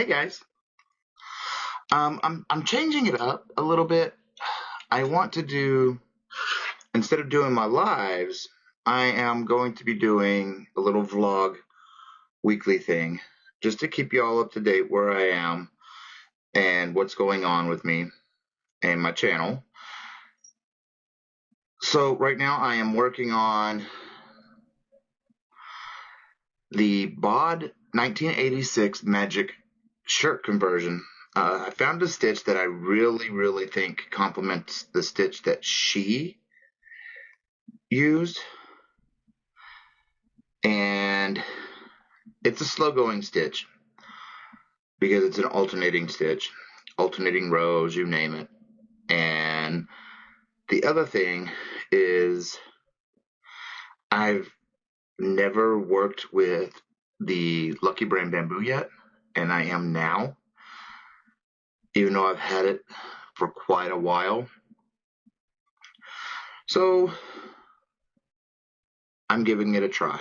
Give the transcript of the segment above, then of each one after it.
Hey guys, I'm changing it up a little bit. I want to do, instead of doing my lives, I am going to be doing a little vlog weekly thing just to keep you all up to date where I am and what's going on with me and my channel. So right now I am working on the BOD 1986 Magic shirt conversion. I found a stitch that I really think complements the stitch that she used, and it's a slow going stitch because it's an alternating stitch, alternating rows, you name it. And the other thing is I've never worked with the Lucky Brand bamboo yet, and I am now, even though I've had it for quite a while. So I'm giving it a try,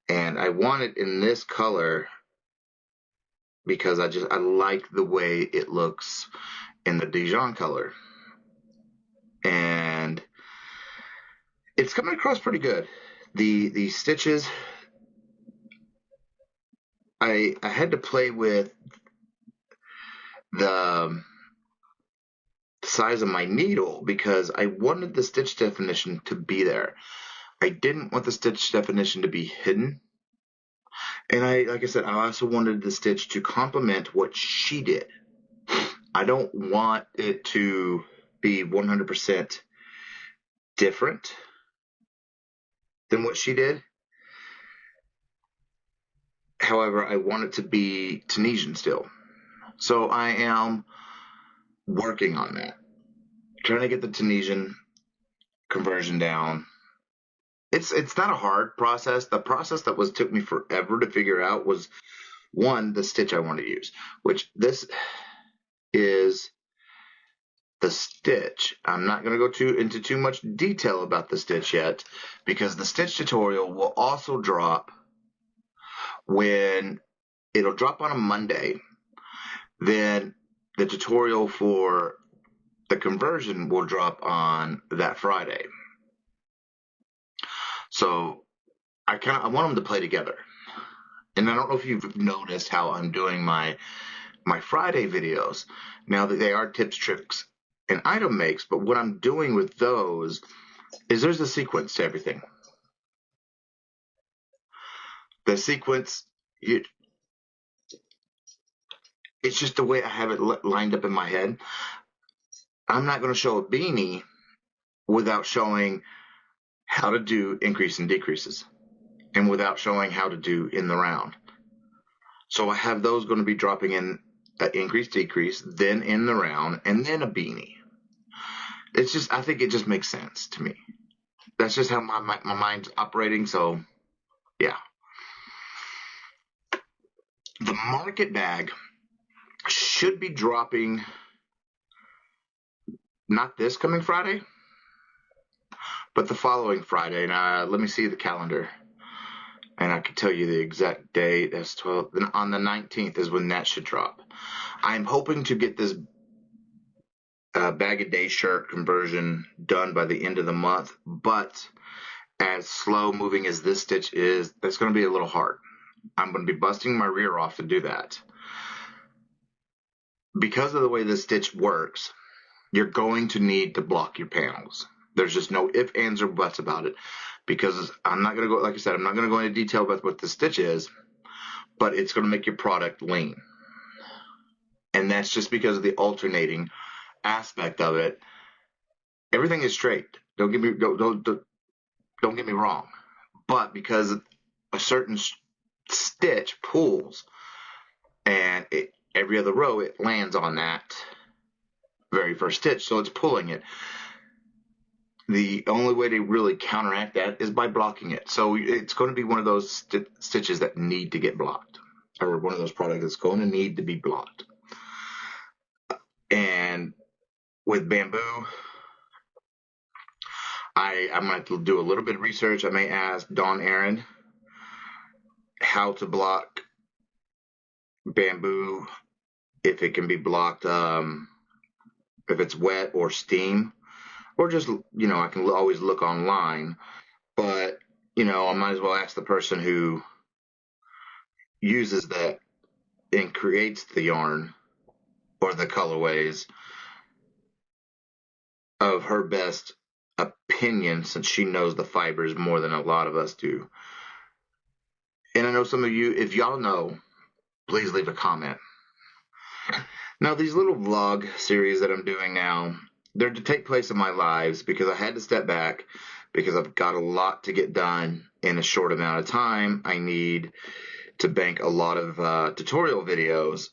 and I want it in this color because I like the way it looks in the Dijon color, and it's coming across pretty good. The stitches, I had to play with the size of my needle because I wanted the stitch definition to be there. I didn't want the stitch definition to be hidden. And like I said, I also wanted the stitch to complement what she did. I don't want it to be 100% different than what she did. However, I want it to be Tunisian still. So I am working on that, trying to get the Tunisian conversion down. It's not a hard process. The process that took me forever to figure out was, one, the stitch I want to use, which this is the stitch. I'm not going to go into too much detail about the stitch yet because the stitch tutorial will also drop when it'll drop on a Monday. Then the tutorial for the conversion will drop on that Friday. So I want them to play together. And I don't know if you've noticed how I'm doing my Friday videos now that they are tips, tricks, and item makes, but what I'm doing with those is there's a sequence to everything. The sequence, it's just the way I have it lined up in my head. I'm not going to show a beanie without showing how to do increase and decreases, and without showing how to do in the round. So I have those going to be dropping in an increase, decrease, then in the round, and then a beanie. It's just, I think it just makes sense to me. That's just how my mind's operating. So yeah, the market bag should be dropping not this coming Friday, but the following Friday. And let me see the calendar, and I can tell you the exact date. That's 12. Then on the 19th is when that should drop. I'm hoping to get this bag a day shirt conversion done by the end of the month, but as slow moving as this stitch is, that's going to be a little hard. I'm going to be busting my rear off to do that. Because of the way this stitch works, you're going to need to block your panels. There's just no ifs, ands, or buts about it, because I'm not going to go, like I said, I'm not going to go into detail about what the stitch is, but it's going to make your product lean. And that's just because of the alternating aspect of it. Everything is straight. Don't get me wrong. But because a certain stitch pulls, and every other row it lands on that very first stitch, so it's pulling it. The only way to really counteract that is by blocking it. So it's going to be one of those stitches that need to get blocked, or one of those products that's going to need to be blocked. And with bamboo, I'm going to do a little bit of research. I may ask Dawn Aaron how to block bamboo, if it can be blocked, if it's wet or steam, or just, I can always look online. But, I might as well ask the person who uses that and creates the yarn or the colorways of her best opinion, since she knows the fibers more than a lot of us do. And I know some of you, if y'all know, please leave a comment. Now, these little vlog series that I'm doing now, they're to take place in my lives because I had to step back because I've got a lot to get done in a short amount of time. I need to bank a lot of tutorial videos.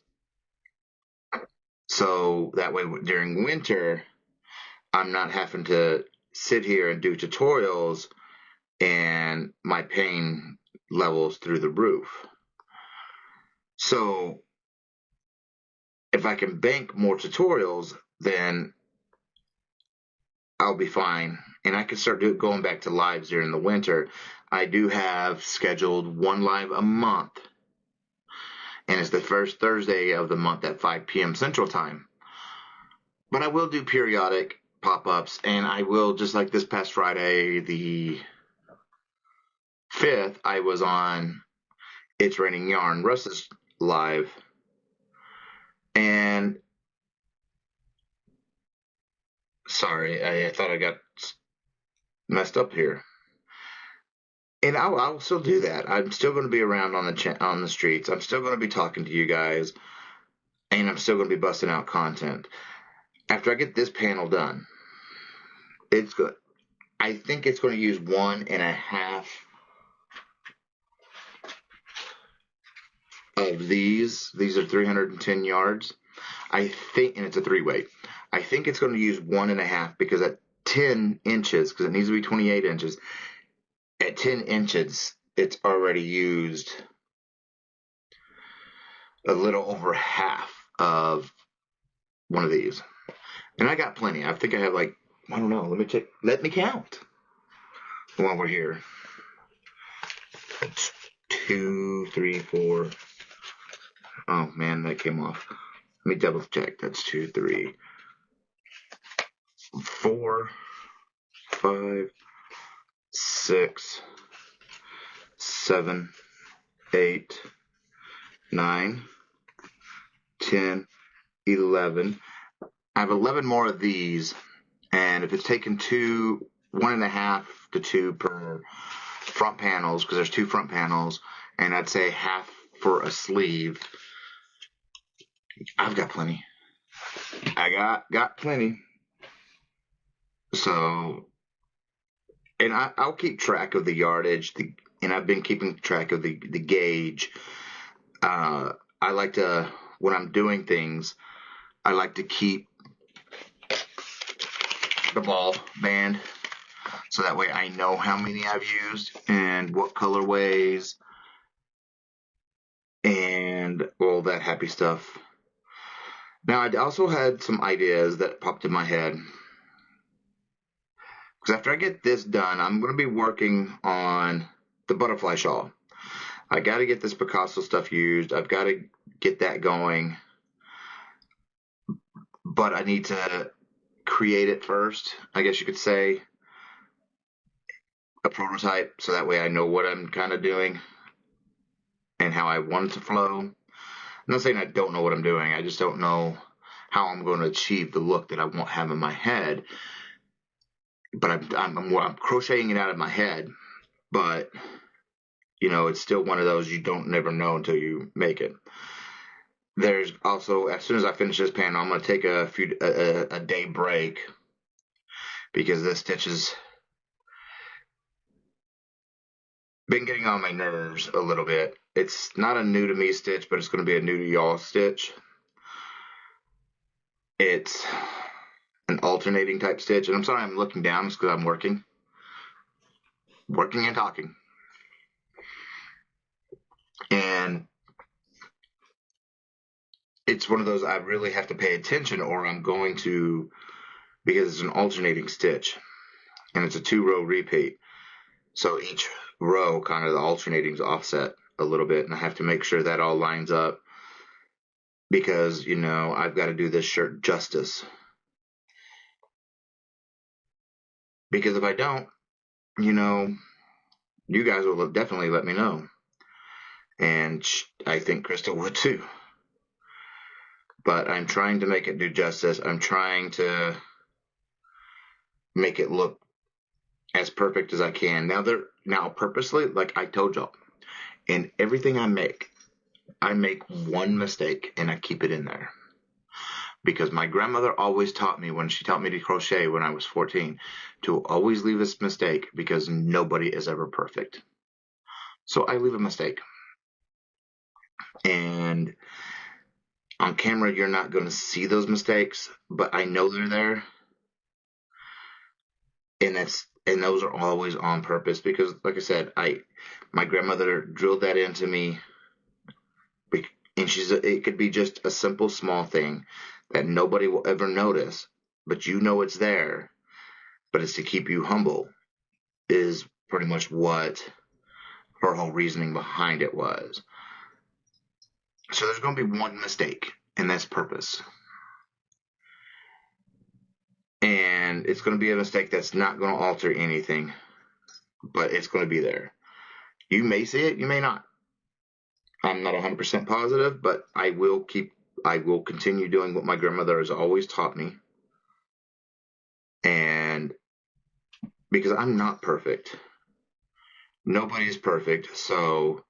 So that way during winter, I'm not having to sit here and do tutorials and my pain levels through the roof. So if I can bank more tutorials, then I'll be fine. And I can start going back to lives during the winter. I do have scheduled one live a month. And it's the first Thursday of the month at 5 p.m. Central Time. But I will do periodic pop-ups, and I will, just like this past Friday, the 5th, I was on It's Raining Yarn, Russ's live. And sorry, I thought I got messed up here. And I'll still do that. I'm still going to be around on the streets. I'm still going to be talking to you guys, and I'm still going to be busting out content. After I get this panel done, it's good. I think it's going to use 1.5 of these. These are 310 yards. I think, and it's a 3-weight. I think it's going to use 1.5 because at 10 inches, because it needs to be 28 inches, at 10 inches, it's already used a little over half of one of these. And I got plenty. I think I have I don't know, let me check. Let me count while we're here. 2, 3, 4. Oh man, that came off. Let me double check. That's 2, 3, 4, 5, 6, 7, 8, 9, 10, 11. I have 11 more of these, and if it's taken 1.5 to 2 per front panels, because there's 2 front panels, and I'd say half for a sleeve, I've got plenty. I got plenty. So, and I'll keep track of the yardage, and I've been keeping track of the gauge. I like to, when I'm doing things, I like to keep the ball band, so that way I know how many I've used and what colorways and all that happy stuff. Now, I also had some ideas that popped in my head, because after I get this done, I'm going to be working on the butterfly shawl. I got to get this Picasso stuff used. I've got to get that going, but I need to create it first, I guess you could say, a prototype, so that way I know what I'm kind of doing and how I want it to flow. I'm not saying I don't know what I'm doing. I just don't know how I'm going to achieve the look that I want to have in my head. But I'm crocheting it out of my head. But, it's still one of those you don't never know until you make it. There's also, as soon as I finish this panel, I'm going to take a day break, because this stitch has been getting on my nerves a little bit. It's not a new to me stitch, but it's going to be a new to y'all stitch. It's an alternating type stitch, and I'm sorry I'm looking down, it's because I'm working and talking. And it's one of those I really have to pay attention, or I'm going to, because it's an alternating stitch, and it's a 2-row repeat. So each row, kind of the alternating's offset a little bit, and I have to make sure that all lines up because, I've got to do this shirt justice. Because if I don't, you guys will definitely let me know. And I think Crystal would too. But I'm trying to make it do justice. I'm trying to make it look as perfect as I can. Now purposely, like I told y'all, in everything I make one mistake and I keep it in there. Because my grandmother always taught me, when she taught me to crochet when I was 14, to always leave a mistake, because nobody is ever perfect. So I leave a mistake. And on camera, you're not going to see those mistakes, but I know they're there. And those are always on purpose, because, like I said, my grandmother drilled that into me. And it could be just a simple, small thing that nobody will ever notice, but it's there. But it's to keep you humble, is pretty much what her whole reasoning behind it was. So there's going to be one mistake, and that's purpose. And it's going to be a mistake that's not going to alter anything, but it's going to be there. You may see it, you may not. I'm not 100% positive, but I will continue doing what my grandmother has always taught me. And because I'm not perfect, nobody is perfect, so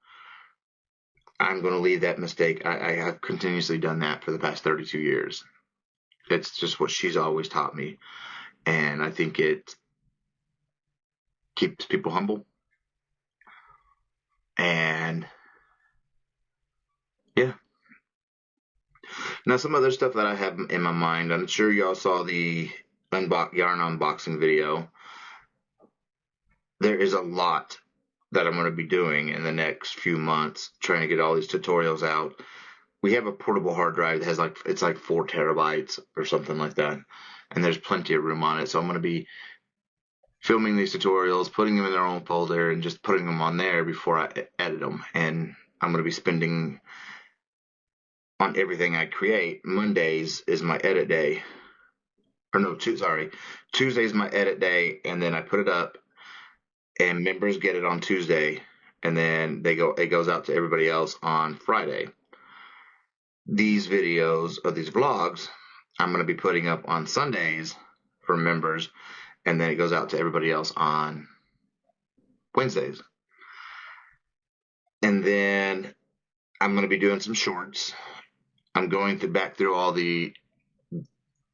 I'm going to leave that mistake. I have continuously done that for the past 32 years. It's just what she's always taught me. And I think it keeps people humble. And yeah. Now, some other stuff that I have in my mind, I'm sure y'all saw the yarn unboxing video. There is a lot that I'm going to be doing in the next few months, trying to get all these tutorials out. We have a portable hard drive that has it's like 4 terabytes or something like that, and there's plenty of room on it. So I'm going to be filming these tutorials, putting them in their own folder, and just putting them on there before I edit them. And I'm going to be spending on everything I create. Mondays is my edit day. Or no, Tuesday's my edit day, and then I put it up, and members get it on Tuesday, and then it goes out to everybody else on Friday. These videos or these vlogs I'm going to be putting up on Sundays for members, and then it goes out to everybody else on Wednesdays. And then I'm going to be doing some shorts. I'm going back through all the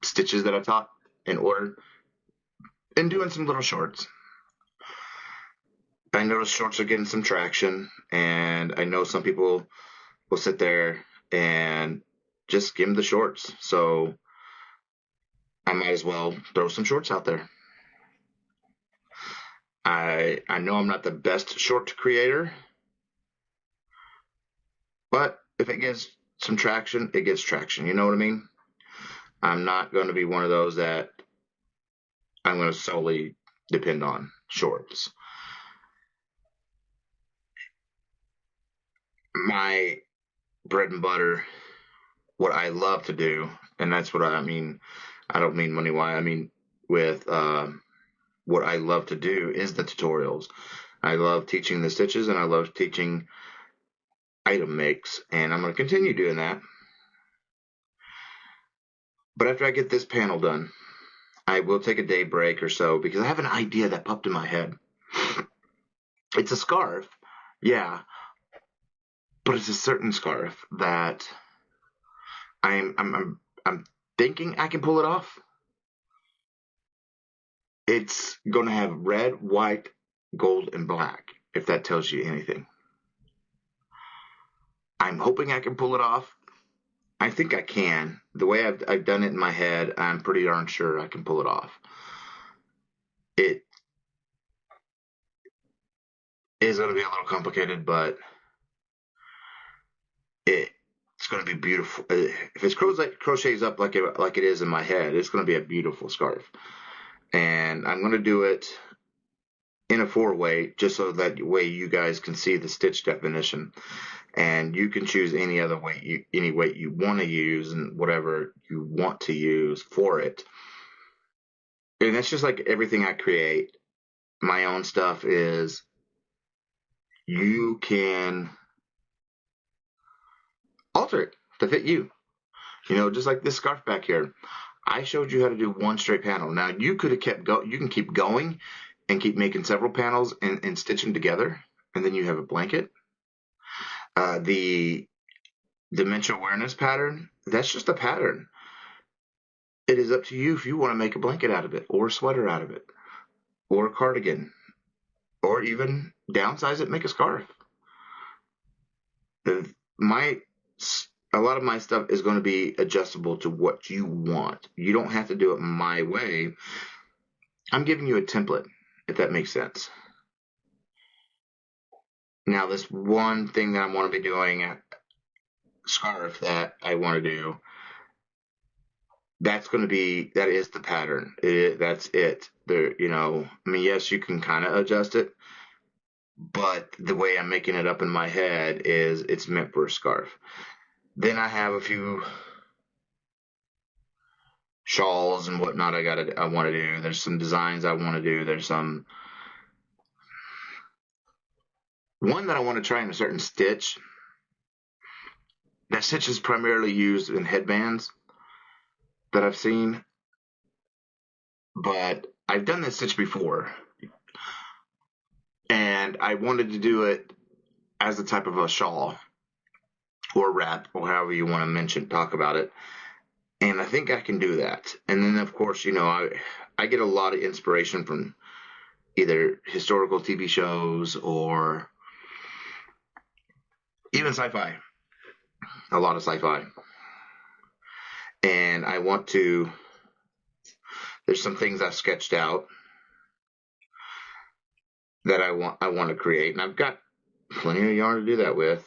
stitches that I taught in order and doing some little shorts. I noticed shorts are getting some traction, and I know some people will sit there and just skim the shorts. So I might as well throw some shorts out there. I know I'm not the best short creator, but if it gets some traction, it gets traction. You know what I mean? I'm not going to be one of those that I'm going to solely depend on shorts. My bread and butter, what I love to do, and that's what I mean. I don't mean money-wise. I mean with what I love to do is the tutorials. I love teaching the stitches, and I love teaching item makes, and I'm going to continue doing that. But after I get this panel done, I will take a day break or so, because I have an idea that popped in my head. It's a scarf, yeah, but it's a certain scarf that I'm thinking I can pull it off. It's going to have red, white, gold, and black, if that tells you anything. I'm hoping I can pull it off. I think I can. The way I've done it in my head, I'm pretty darn sure I can pull it off. It is going to be a little complicated, but it's going to be beautiful. If it's crochets up like it is in my head, it's going to be a beautiful scarf. And I'm going to do it in a 4-way, just so that way you guys can see the stitch definition, and you can choose any other weight, any weight you want to use, and whatever you want to use for it. And that's just like everything I create. My own stuff is, you can alter it to fit you. You know, just like this scarf back here. I showed you how to do one straight panel. Now you could have you can keep going and keep making several panels and stitch them together, and then you have a blanket. The Dementia Awareness pattern, that's just a pattern. It is up to you if you want to make a blanket out of it, or a sweater out of it, or a cardigan, or even downsize it, make a scarf. A lot of my stuff is going to be adjustable to what you want. You don't have to do it my way. I'm giving you a template, if that makes sense. Now, this one thing that I want to be doing, a scarf that I want to do, that is the pattern. That's it. There, you know, I mean, yes, you can kind of adjust it, but the way I'm making it up in my head is it's meant for a scarf. Then I have a few shawls and whatnot I want to do. There's some designs I want to do. There's some one that I want to try in a certain stitch. That stitch is primarily used in headbands that I've seen, but I've done this stitch before, and I wanted to do it as a type of a shawl or wrap, or however you want to talk about it. And I think I can do that. And then, of course, you know, I get a lot of inspiration from either historical TV shows or even sci-fi. A lot of sci-fi. And there's some things I've sketched out that I want to create, and I've got plenty of yarn to do that with.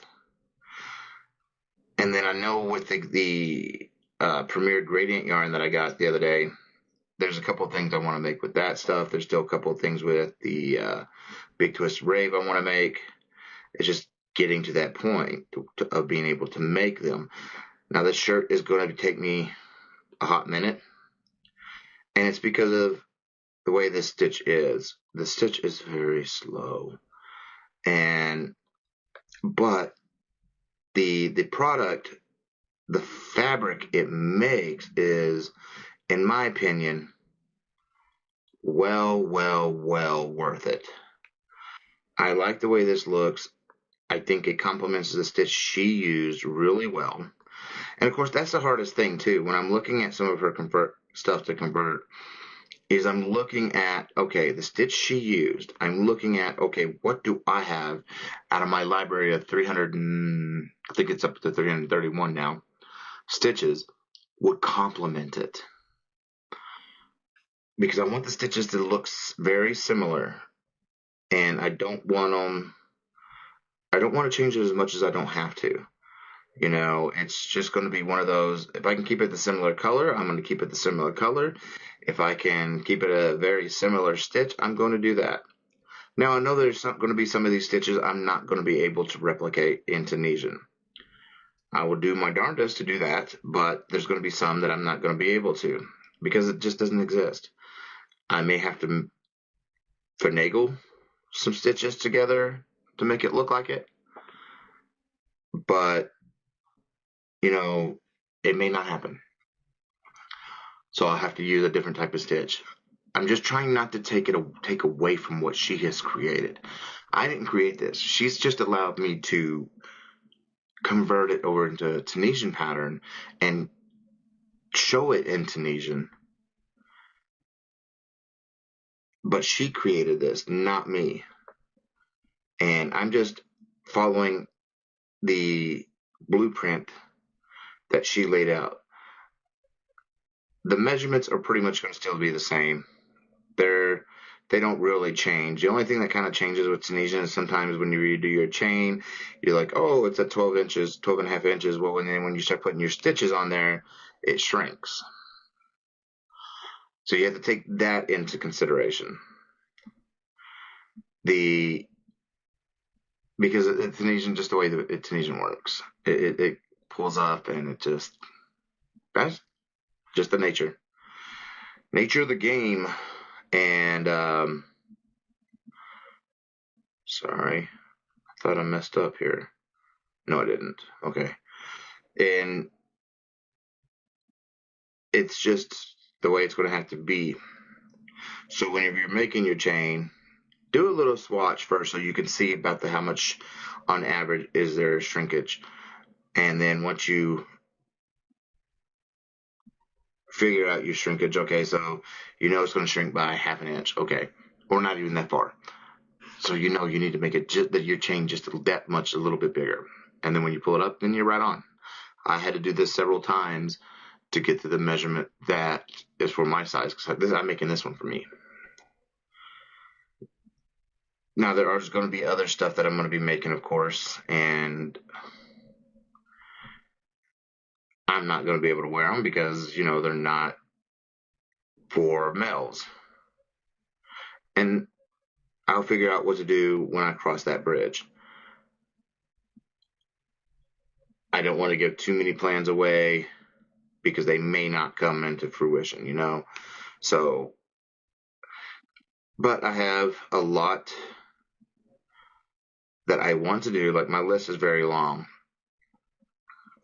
And then I know with the Premier Gradient yarn that I got the other day, there's a couple of things I want to make with that stuff. There's still a couple of things with the Big Twist Rave I want to make. It's just getting to that point of being able to make them. Now, this shirt is going to take me a hot minute, and it's because of the way this stitch is. The stitch is very slow, but the product, the fabric it makes is, in my opinion, well worth it. I like the way this looks. I think it complements the stitch she used really well. And of course, that's the hardest thing too. When I'm looking at some of her stuff to convert, is I'm looking at, okay, the stitch she used. I'm looking at, okay, what do I have out of my library of 300 and I think it's up to 331 now stitches would complement it, because I want the stitches to look very similar, and I don't want to change it as much as I don't have to. You know, it's just going to be one of those, if I can keep it the similar color, I'm going to keep it the similar color. If I can keep it a very similar stitch, I'm going to do that. Now, I know there's going to be some of these stitches I'm not going to be able to replicate in Tunisian. I will do my darndest to do that, but there's going to be some that I'm not going to be able to, because it just doesn't exist. I may have to finagle some stitches together to make it look like it, but, you know, it may not happen. So I'll have to use a different type of stitch. I'm just trying not to take away from what she has created. I didn't create this. She's just allowed me to convert it over into a Tunisian pattern and show it in Tunisian. But she created this, not me. And I'm just following the blueprint that she laid out. The measurements are pretty much going to still be the same. They don't really change. The only thing that kind of changes with Tunisian is sometimes when you redo your chain, you're like, oh, it's at 12 inches, 12 and a half inches. Well, when you start putting your stitches on there, it shrinks. So you have to take that into consideration. because it's Tunisian, just the way that Tunisian works. It pulls up and that's just the nature of the game. And sorry, I thought I messed up here. No, I didn't. Okay. And it's just the way it's going to have to be. So whenever you're making your chain, do a little swatch first so you can see about how much on average is there shrinkage. And then once you figure out your shrinkage, okay, so you know it's going to shrink by 1/2 inch, okay, or not even that far. So you know you need to make it that your chain just that much, a little bit bigger. And then when you pull it up, then you're right on. I had to do this several times to get to the measurement that is for my size, because I'm making this one for me. Now there are going to be other stuff that I'm going to be making, of course, and I'm not going to be able to wear them because, you know, they're not for males. And I'll figure out what to do when I cross that bridge. I don't want to give too many plans away because they may not come into fruition, you know. So, but I have a lot that I want to do. Like, my list is very long.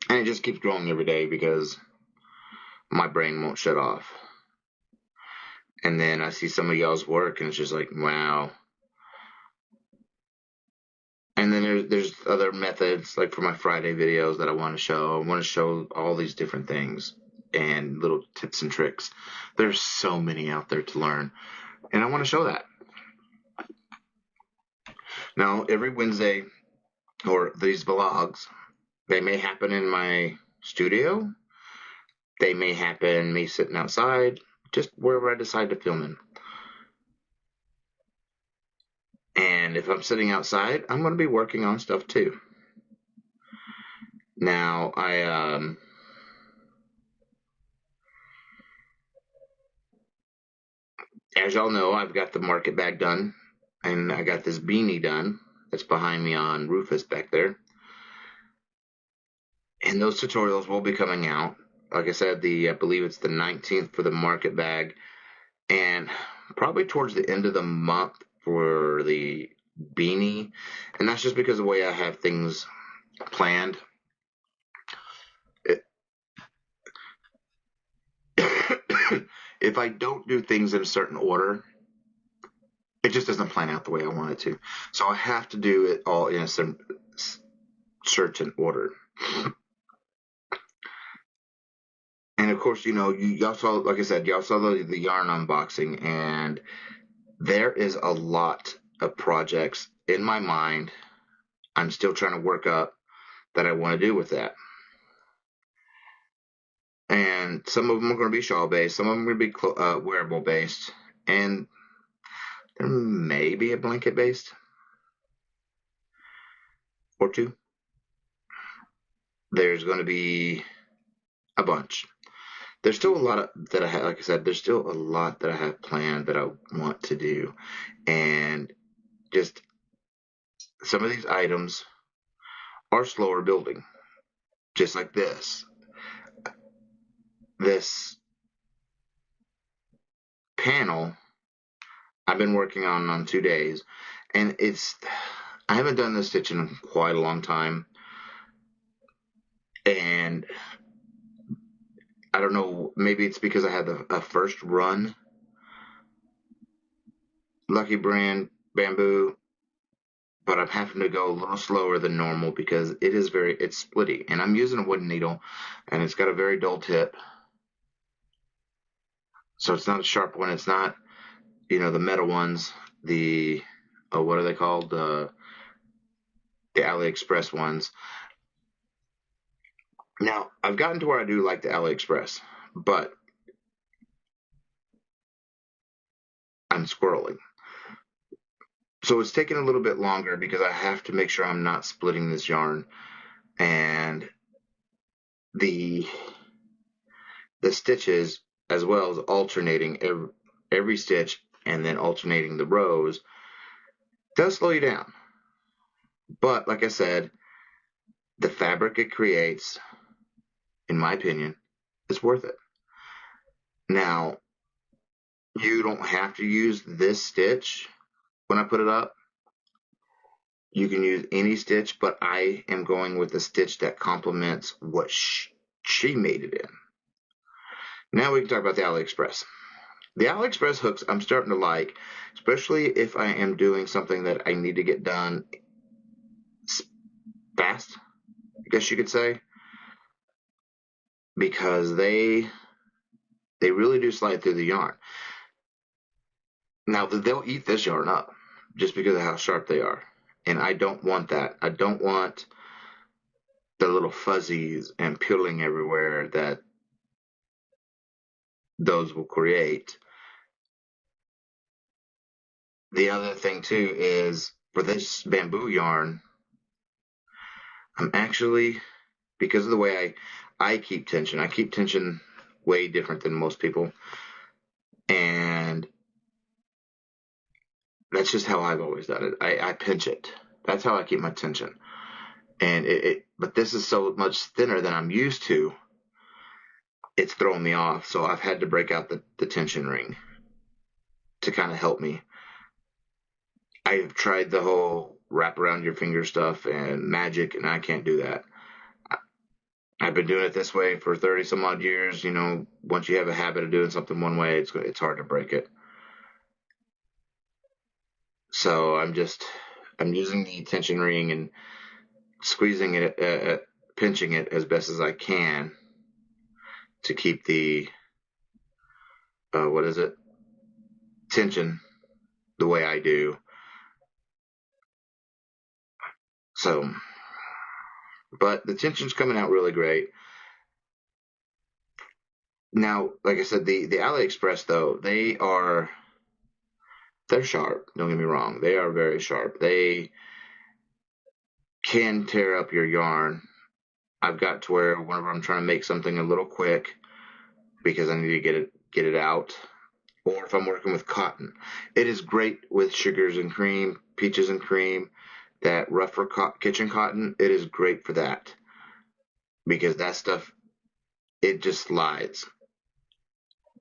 And it just keeps growing every day because my brain won't shut off. And then I see some of y'all's work and it's just like, wow. And then there's other methods, like for my Friday videos that I want to show. I want to show all these different things and little tips and tricks. There's so many out there to learn. And I want to show that. Now, every Wednesday, or these vlogs, they may happen in my studio. They may happen me sitting outside, just wherever I decide to film in. And if I'm sitting outside, I'm going to be working on stuff too. Now, as y'all know, I've got the market bag done, and I got this beanie done that's behind me on Rufus back there. And those tutorials will be coming out. Like I said, I believe it's the 19th for the market bag, and probably towards the end of the month for the beanie. And that's just because of the way I have things planned. If I don't do things in a certain order, it just doesn't plan out the way I want it to. So I have to do it all in a certain order. And of course, you know, y'all saw, like I said, y'all saw the yarn unboxing, and there is a lot of projects in my mind I'm still trying to work up that I want to do with that. And some of them are going to be shawl based, some of them are going to be wearable based, and there may be a blanket based or two. There's going to be a bunch. There's still a lot that I have, like I said, there's still a lot that I have planned that I want to do. And just some of these items are slower building, just like this. This panel I've been working on 2 days, and I haven't done this stitch in quite a long time, and I don't know, maybe it's because I had a first run Lucky Brand bamboo, but I'm having to go a little slower than normal because it's splitty, and I'm using a wooden needle, and it's got a very dull tip, so it's not a sharp one. It's not, you know, the metal ones, what are they called, the AliExpress ones. Now, I've gotten to where I do like the AliExpress, but I'm squirreling. So it's taking a little bit longer because I have to make sure I'm not splitting this yarn. And the stitches, as well as alternating every stitch and then alternating the rows, does slow you down. But like I said, the fabric it creates, in my opinion, is worth it. Now, you don't have to use this stitch when I put it up. You can use any stitch, but I am going with the stitch that complements what she made it in. Now we can talk about the AliExpress. The AliExpress hooks I'm starting to like, especially if I am doing something that I need to get done fast, I guess you could say, because they really do slide through the yarn. Now they'll eat this yarn up just because of how sharp they are, and I don't want that. I don't want the little fuzzies and peeling everywhere that those will create. The other thing too is for this bamboo yarn, I'm actually, because of the way I keep tension way different than most people, and that's just how I've always done it. I pinch it. That's how I keep my tension. And but this is so much thinner than I'm used to, it's throwing me off. So I've had to break out the tension ring to kind of help me. I've tried the whole wrap around your finger stuff and magic, and I can't do that. I've been doing it this way for 30 some odd years. You know, once you have a habit of doing something one way, it's hard to break it. So I'm using the tension ring and squeezing it, pinching it as best as I can to keep the tension the way I do. So, but the tension's coming out really great. Now, like I said, the AliExpress though, they're sharp. Don't get me wrong, they are very sharp. They can tear up your yarn. I've got to where whenever I'm trying to make something a little quick because I need to get it out, or if I'm working with cotton, it is great with sugars and cream, peaches and cream, that rougher kitchen cotton. It is great for that because that stuff, it just slides.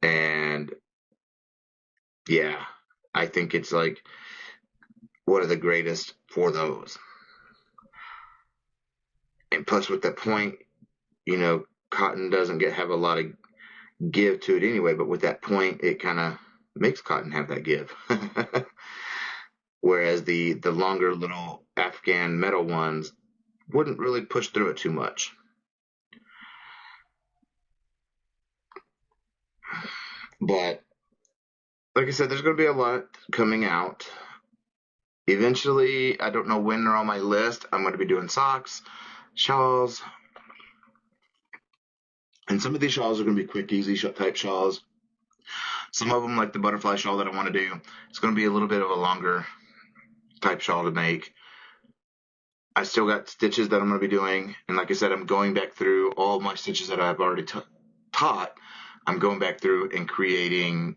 And yeah, I think it's like one of the greatest for those. And plus with that point, you know, cotton doesn't have a lot of give to it anyway, but with that point, it kind of makes cotton have that give. Whereas the longer little Afghan metal ones wouldn't really push through it too much. But like I said, there's going to be a lot coming out. Eventually, I don't know when they're on my list. I'm going to be doing socks, shawls, and some of these shawls are going to be quick, easy type shawls. Some of them, like the butterfly shawl that I want to do, it's going to be a little bit of a longer type shawl to make. I still got stitches that I'm going to be doing, and like I said, I'm going back through all my stitches that I've already taught. I'm going back through and creating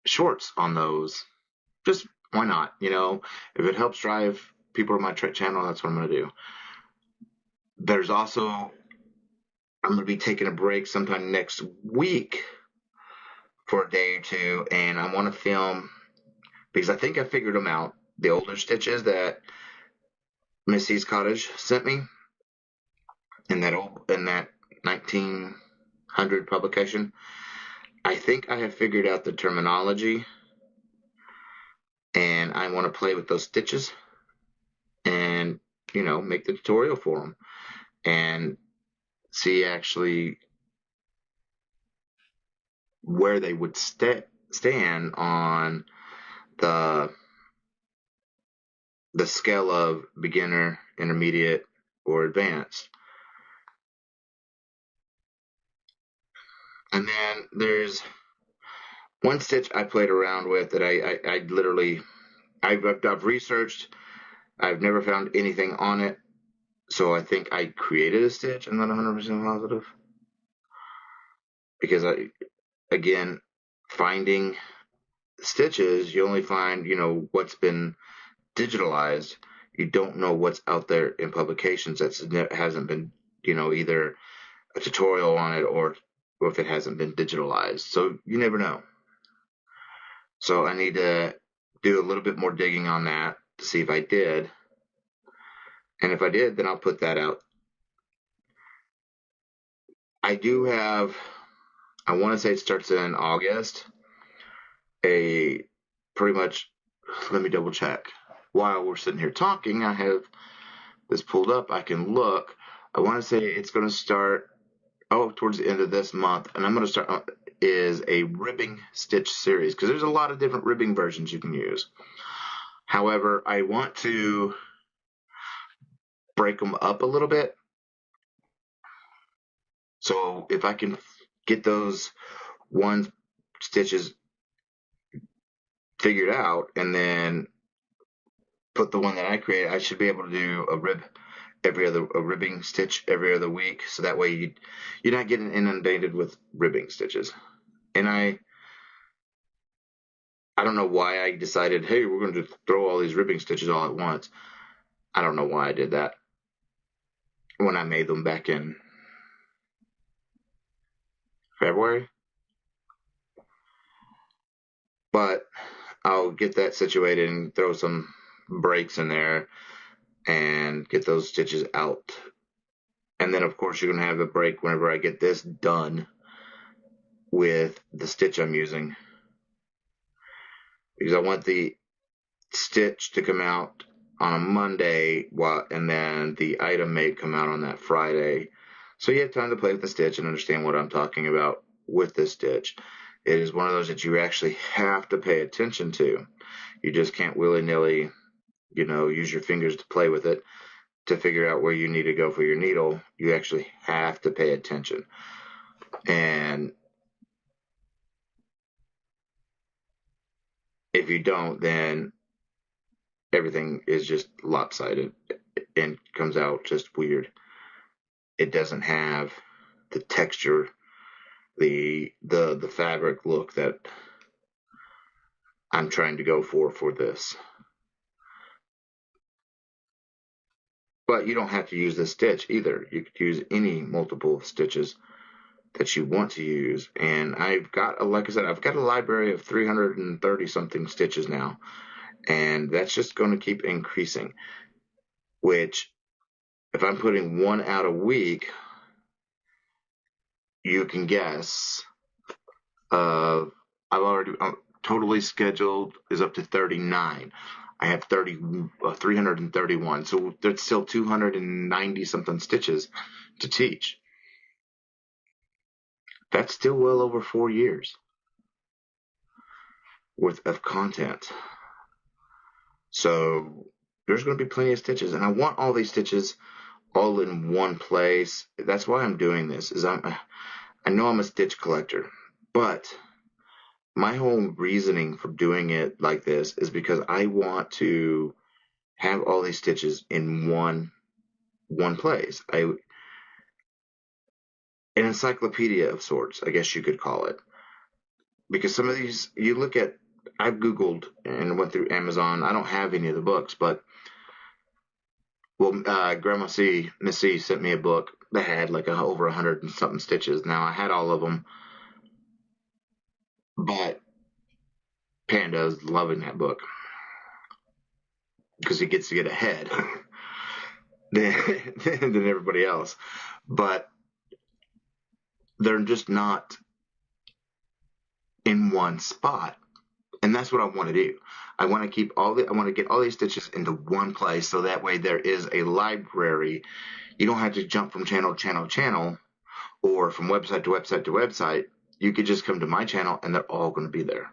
shorts on those. Just why not? You know, if it helps drive people to my channel, that's what I'm going to do. There's also, I'm going to be taking a break sometime next week for a day or two, and I want to film because I think I figured them out. The older stitches that Missy's Cottage sent me in that 1900 publication. I think I have figured out the terminology, and I want to play with those stitches and, you know, make the tutorial for them and see actually where they would stand on the scale of beginner, intermediate, or advanced. And then there's one stitch I played around with that I literally, I've researched. I've never found anything on it. So I think I created a stitch. I'm not 100% positive. Because again, finding stitches, you only find, what's been digitalized. You don't know what's out there in publications that hasn't been, either a tutorial on it or if it hasn't been digitalized. So you never know. So I need to do a little bit more digging on that to see if I did. And if I did, then I'll put that out. I do have, I want to say it starts in August, a pretty much, let me double check. While we're sitting here talking, I have this pulled up. I can look. I want to say it's going to start, towards the end of this month. And I'm going to start, is a ribbing stitch series, because there's a lot of different ribbing versions you can use. However, I want to break them up a little bit. So if I can get those one stitches figured out and then put the one that I create, I should be able to do a ribbing stitch every other week. So that way you're not getting inundated with ribbing stitches. And I don't know why I decided, hey, we're going to throw all these ribbing stitches all at once. I don't know why I did that when I made them back in February. But I'll get that situated and throw some breaks in there and get those stitches out. And then, of course, you're going to have a break whenever I get this done with the stitch I'm using. Because I want the stitch to come out on a Monday, and then the item may come out on that Friday. So you have time to play with the stitch and understand what I'm talking about with this stitch. It is one of those that you actually have to pay attention to. You just can't willy-nilly, use your fingers to play with it to figure out where you need to go for your needle. You actually have to pay attention. And if you don't, then everything is just lopsided and comes out just weird. It doesn't have the texture, the fabric look that I'm trying to go for this. But you don't have to use this stitch either. You could use any multiple stitches that you want to use. And I've got, like I said, I've got a library of 330 something stitches now. And that's just going to keep increasing. Which, if I'm putting one out a week, you can guess, I've already, totally scheduled is up to 39. I have 331, so there's still 290 something stitches to teach. That's still well over 4 years worth of content. So there's going to be plenty of stitches, and I want all these stitches all in one place. That's why I'm doing this. I know I'm a stitch collector, but my whole reasoning for doing it like this is because I want to have all these stitches in one place. An encyclopedia of sorts, I guess you could call it. Because some of these, you look at, I've Googled and went through Amazon. I don't have any of the books, but, Grandma Miss C sent me a book that had like over 100 and something stitches. Now, I had all of them, but Panda's loving that book because he gets to get ahead than everybody else. But they're just not in one spot. And that's what I want to do. I want to get all these stitches into one place, so that way there is a library. You don't have to jump from channel to channel or from website to website to website. You could just come to my channel and they're all going to be there.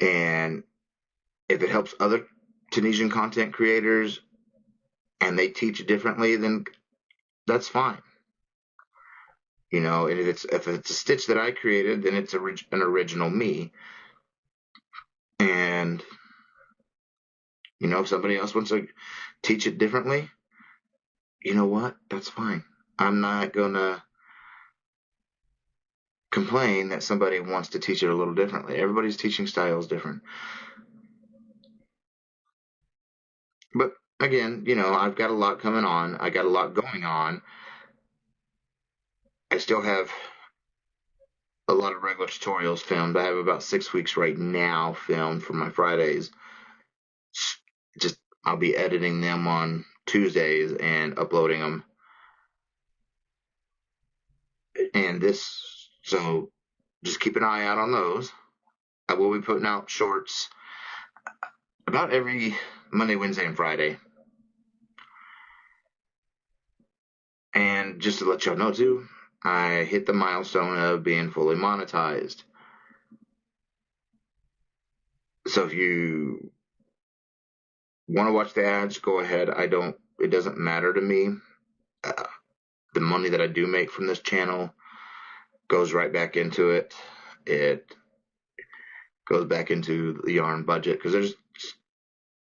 And if it helps other Tunisian content creators and they teach differently, then that's fine. And if it's a stitch that I created, then it's an original me. And if somebody else wants to teach it differently, you know what? That's fine. I'm not gonna complain that somebody wants to teach it a little differently. Everybody's teaching style is different. But again, I've got a lot coming on. I got a lot going on. I still have a lot of regular tutorials filmed. I have about 6 weeks right now filmed for my Fridays. Just I'll be editing them on Tuesdays and uploading them. So just keep an eye out on those. I will be putting out shorts about every Monday, Wednesday, and Friday. And just to let y'all know too, I hit the milestone of being fully monetized. So if you want to watch the ads, go ahead. It doesn't matter to me. The money that I do make from this channel goes right back into it. It goes back into the yarn budget because there's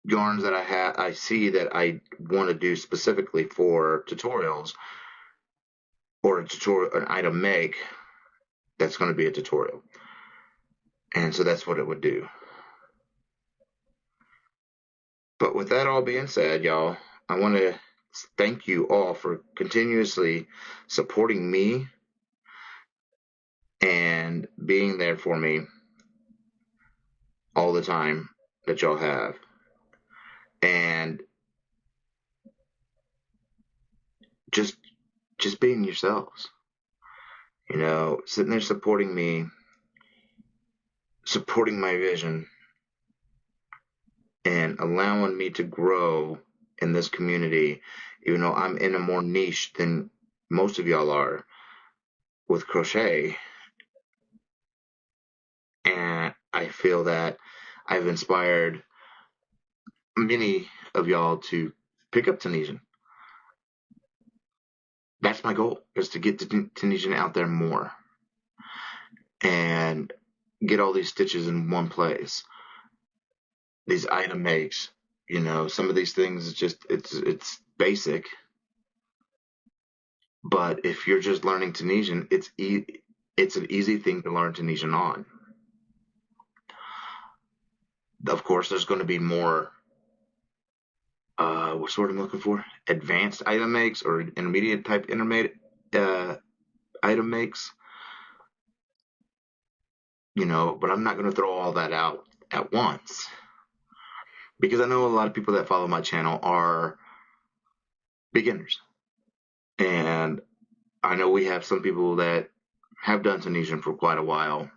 yarns that I see that I want to do specifically for tutorials or an item make that's going to be a tutorial. And so that's what it would do. But with that all being said, y'all, I want to thank you all for continuously supporting me and being there for me all the time that y'all have. And just being yourselves. Sitting there supporting me, supporting my vision, and allowing me to grow in this community, even though I'm in a more niche than most of y'all are with crochet. And I feel that I've inspired many of y'all to pick up Tunisian. That's my goal, is to get Tunisian out there more and get all these stitches in one place. These item makes, some of these things, it's basic. But if you're just learning Tunisian, it's an easy thing to learn Tunisian on. Of course, there's going to be more, what's the word I'm looking for? Advanced item makes or intermediate type item makes. But I'm not going to throw all that out at once. Because I know a lot of people that follow my channel are beginners. And I know we have some people that have done Tunisian for quite a while.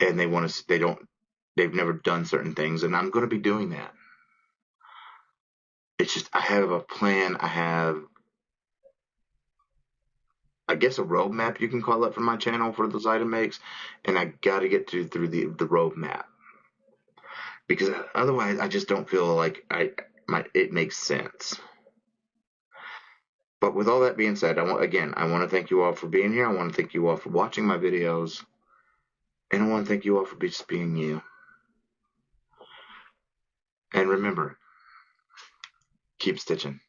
And they've never done certain things. And I'm going to be doing that. It's just, I have a plan. I have, I guess, a roadmap, you can call it, for my channel for those item makes. And I got to get through the roadmap. Because otherwise, I just don't feel like it makes sense. But with all that being said, I want to thank you all for being here. I want to thank you all for watching my videos. And I want to thank you all for just being you. And remember, keep stitching.